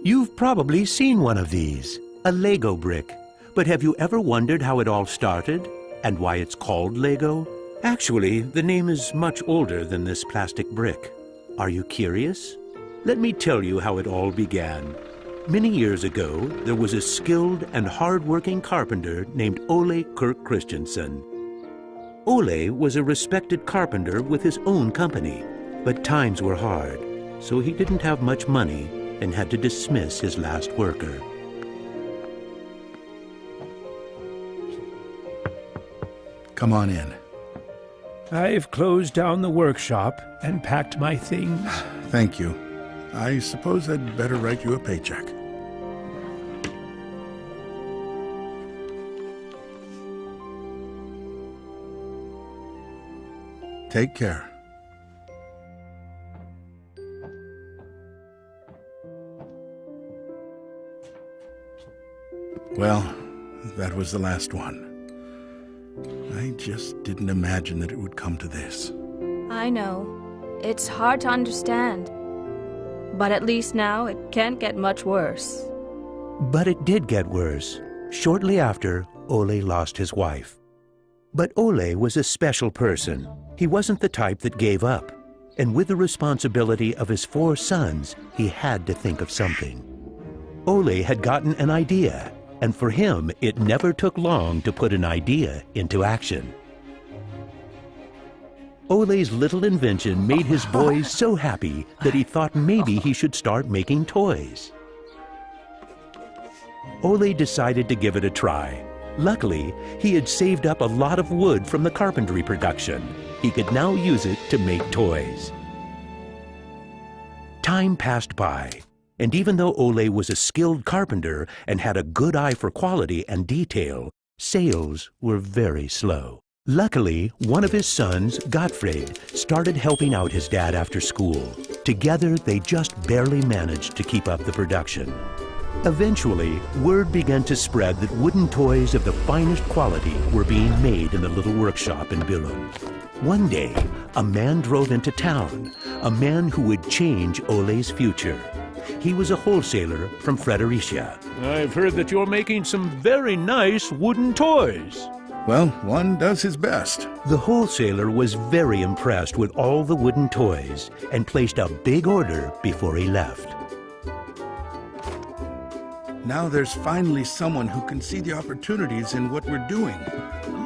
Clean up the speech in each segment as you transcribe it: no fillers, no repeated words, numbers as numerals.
You've probably seen one of these, a Lego brick. But have you ever wondered how it all started and why it's called Lego? Actually, the name is much older than this plastic brick. Are you curious? Let me tell you how it all began. Many years ago, there was a skilled and hard-working carpenter named Ole Kirk Christensen. Ole was a respected carpenter with his own company, but times were hard, so he didn't have much money and had to dismiss his last worker. Come on in. I've closed down the workshop and packed my things. Thank you. I suppose I'd better write you a paycheck. Take care. Well, that was the last one. I just didn't imagine that it would come to this. I know. It's hard to understand. But at least now it can't get much worse. But it did get worse. Shortly after, Ole lost his wife. But Ole was a special person. He wasn't the type that gave up. And with the responsibility of his 4 sons, he had to think of something. Ole had gotten an idea, and for him, it never took long to put an idea into action. Ole's little invention made his boys so happy that he thought maybe he should start making toys. Ole decided to give it a try. Luckily, he had saved up a lot of wood from the carpentry production. He could now use it to make toys. Time passed by, and even though Ole was a skilled carpenter and had a good eye for quality and detail, sales were very slow. Luckily, one of his sons, Gottfried, started helping out his dad after school. Together, they just barely managed to keep up the production. Eventually, word began to spread that wooden toys of the finest quality were being made in the little workshop in Billund. One day, a man drove into town, a man who would change Ole's future. He was a wholesaler from Fredericia. I've heard that you're making some very nice wooden toys. Well, one does his best. The wholesaler was very impressed with all the wooden toys and placed a big order before he left. Now there's finally someone who can see the opportunities in what we're doing.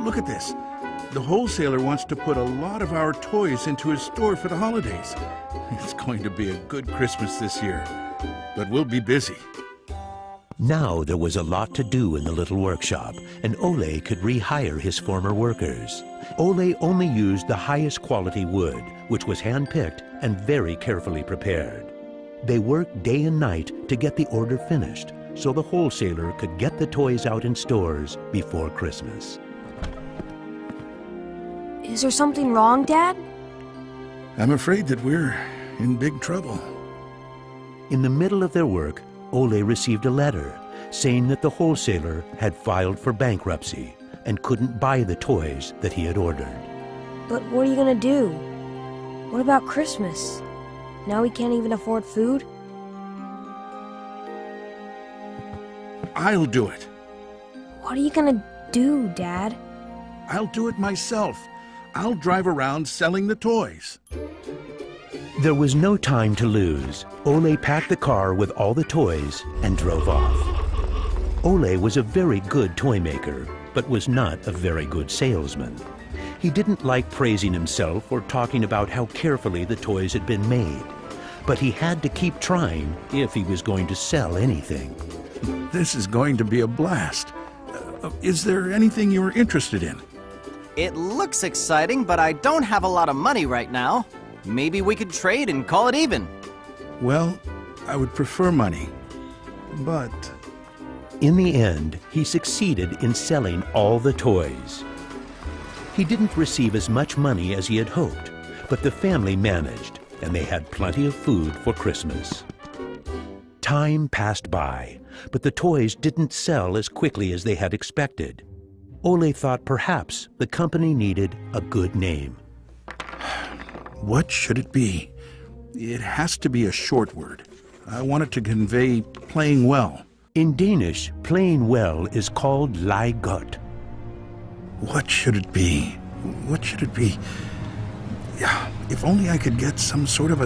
Look at this. The wholesaler wants to put a lot of our toys into his store for the holidays. It's going to be a good Christmas this year, but we'll be busy. Now there was a lot to do in the little workshop, and Ole could rehire his former workers. Ole only used the highest quality wood, which was hand-picked and very carefully prepared. They worked day and night to get the order finished, so the wholesaler could get the toys out in stores before Christmas. Is there something wrong, Dad? I'm afraid that we're in big trouble. In the middle of their work, Ole received a letter saying that the wholesaler had filed for bankruptcy and couldn't buy the toys that he had ordered. But what are you gonna do? What about Christmas? Now we can't even afford food? I'll do it. What are you gonna do, Dad? I'll do it myself. I'll drive around selling the toys. There was no time to lose. Ole packed the car with all the toys and drove off. Ole was a very good toy maker, but was not a very good salesman. He didn't like praising himself or talking about how carefully the toys had been made. But he had to keep trying if he was going to sell anything. This is going to be a blast. Is there anything you're interested in? It looks exciting, but I don't have a lot of money right now. Maybe we could trade and call it even. Well, I would prefer money, but... In the end, he succeeded in selling all the toys. He didn't receive as much money as he had hoped, but the family managed, and they had plenty of food for Christmas. Time passed by, but the toys didn't sell as quickly as they had expected. Ole thought perhaps the company needed a good name. What should it be? It has to be a short word. I want it to convey playing well. In Danish, playing well is called leg godt. What should it be? What should it be? Yeah, if only I could get some sort of a